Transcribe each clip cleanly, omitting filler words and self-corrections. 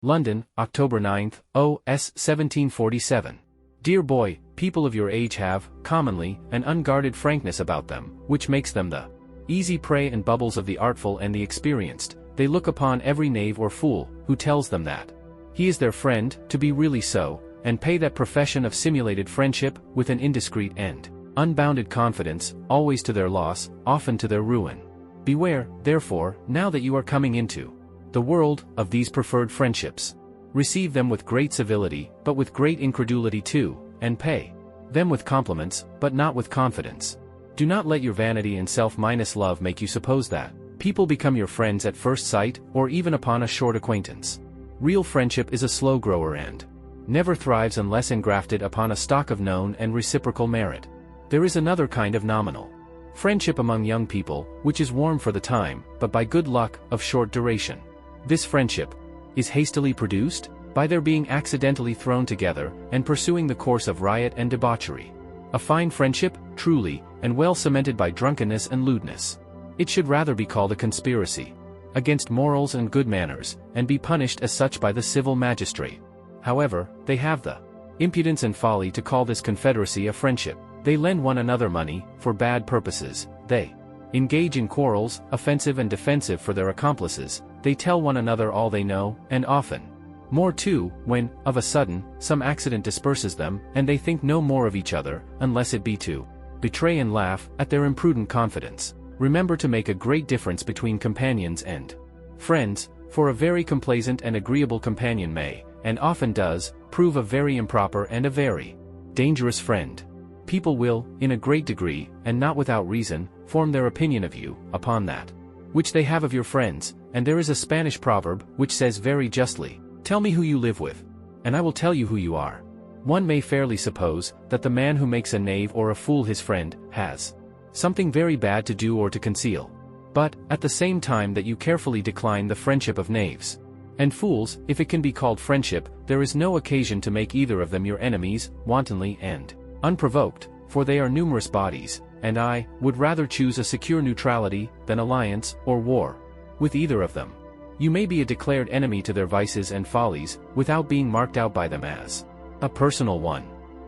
London, October 9, O.S. 1747. Dear boy, people of your age have, commonly, an unguarded frankness about them, which makes them the easy prey and bubbles of the artful and the experienced. They look upon every knave or fool, who tells them that he is their friend, to be really so, and pay that profession of simulated friendship, with an indiscreet and unbounded confidence, always to their loss, often to their ruin. Beware, therefore, now that you are coming into the world, of these preferred friendships. Receive them with great civility, but with great incredulity too, and pay them with compliments, but not with confidence. Do not let your vanity and self-love make you suppose that people become your friends at first sight, or even upon a short acquaintance. Real friendship is a slow grower and never thrives unless engrafted upon a stock of known and reciprocal merit. There is another kind of nominal friendship among young people, which is warm for the time, but by good luck, of short duration. This friendship is hastily produced by their being accidentally thrown together and pursuing the course of riot and debauchery. A fine friendship, truly, and well cemented by drunkenness and lewdness. It should rather be called a conspiracy against morals and good manners, and be punished as such by the civil magistrate. However, they have the impudence and folly to call this confederacy a friendship. They lend one another money, for bad purposes, they engage in quarrels, offensive and defensive for their accomplices, they tell one another all they know, and often more too, when, of a sudden, some accident disperses them, and they think no more of each other, unless it be to betray and laugh at their imprudent confidence. Remember to make a great difference between companions and friends, for a very complaisant and agreeable companion may, and often does, prove a very improper and a very dangerous friend. People will, in a great degree, and not without reason, form their opinion of you, upon that which they have of your friends, and there is a Spanish proverb, which says very justly, "Tell me who you live with, and I will tell you who you are." One may fairly suppose, that the man who makes a knave or a fool his friend, has something very bad to do or to conceal. But, at the same time that you carefully decline the friendship of knaves and fools, if it can be called friendship, there is no occasion to make either of them your enemies, wantonly and unprovoked, for they are numerous bodies, and I would rather choose a secure neutrality, than alliance, or war, with either of them. You may be a declared enemy to their vices and follies, without being marked out by them as a personal one.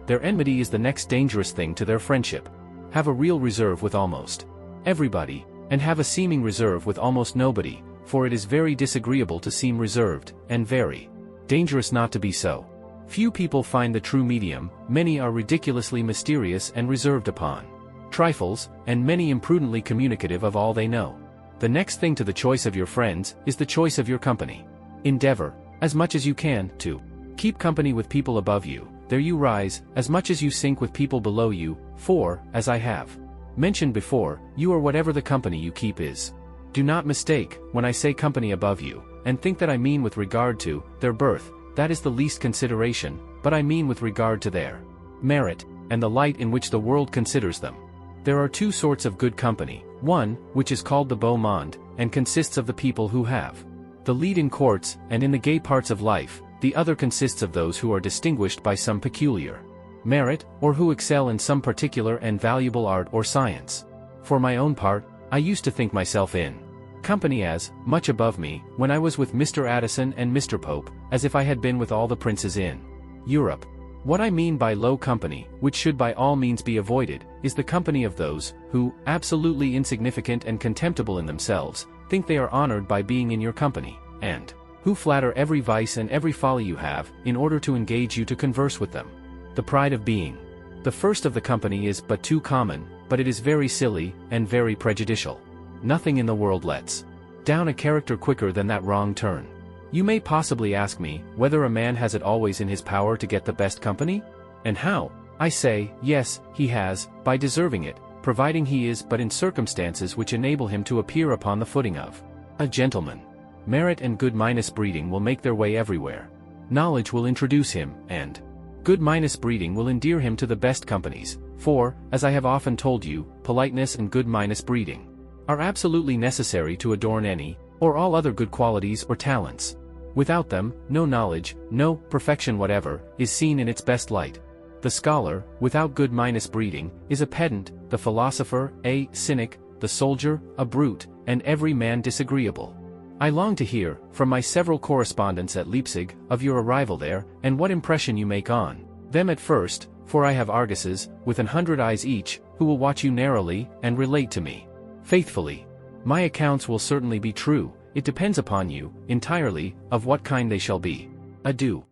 Their enmity is the next dangerous thing to their friendship. Have a real reserve with almost everybody, and have a seeming reserve with almost nobody, for it is very disagreeable to seem reserved, and very dangerous not to be so. Few people find the true medium, many are ridiculously mysterious and reserved upon trifles, and many imprudently communicative of all they know. The next thing to the choice of your friends, is the choice of your company. Endeavor, as much as you can, to keep company with people above you, there you rise, as much as you sink with people below you, for, as I have mentioned before, you are whatever the company you keep is. Do not mistake, when I say company above you, and think that I mean with regard to their birth, that is the least consideration, but I mean with regard to their merit, and the light in which the world considers them. There are two sorts of good company, one, which is called the beau monde, and consists of the people who have the lead in courts, and in the gay parts of life. The other consists of those who are distinguished by some peculiar merit, or who excel in some particular and valuable art or science. For my own part, I used to think myself in company as much above me, when I was with Mr. Addison and Mr. Pope, as if I had been with all the princes in Europe. What I mean by low company, which should by all means be avoided, is the company of those, who, absolutely insignificant and contemptible in themselves, think they are honored by being in your company, and who flatter every vice and every folly you have, in order to engage you to converse with them. The pride of being the first of the company is but too common, but it is very silly, and very prejudicial. Nothing in the world lets down a character quicker than that wrong turn. You may possibly ask me, whether a man has it always in his power to get the best company? And how? I say, yes, he has, by deserving it, providing he is but in circumstances which enable him to appear upon the footing of a gentleman. Merit and good breeding will make their way everywhere. Knowledge will introduce him, and good breeding will endear him to the best companies, for, as I have often told you, politeness and good breeding are absolutely necessary to adorn any, or all other good qualities or talents. Without them, no knowledge, no perfection whatever, is seen in its best light. The scholar, without good breeding, is a pedant, the philosopher, a cynic, the soldier, a brute, and every man disagreeable. I long to hear, from my several correspondents at Leipzig, of your arrival there, and what impression you make on them at first, for I have arguses, with 100 eyes each, who will watch you narrowly, and relate to me faithfully. My accounts will certainly be true, it depends upon you, entirely, of what kind they shall be. Adieu.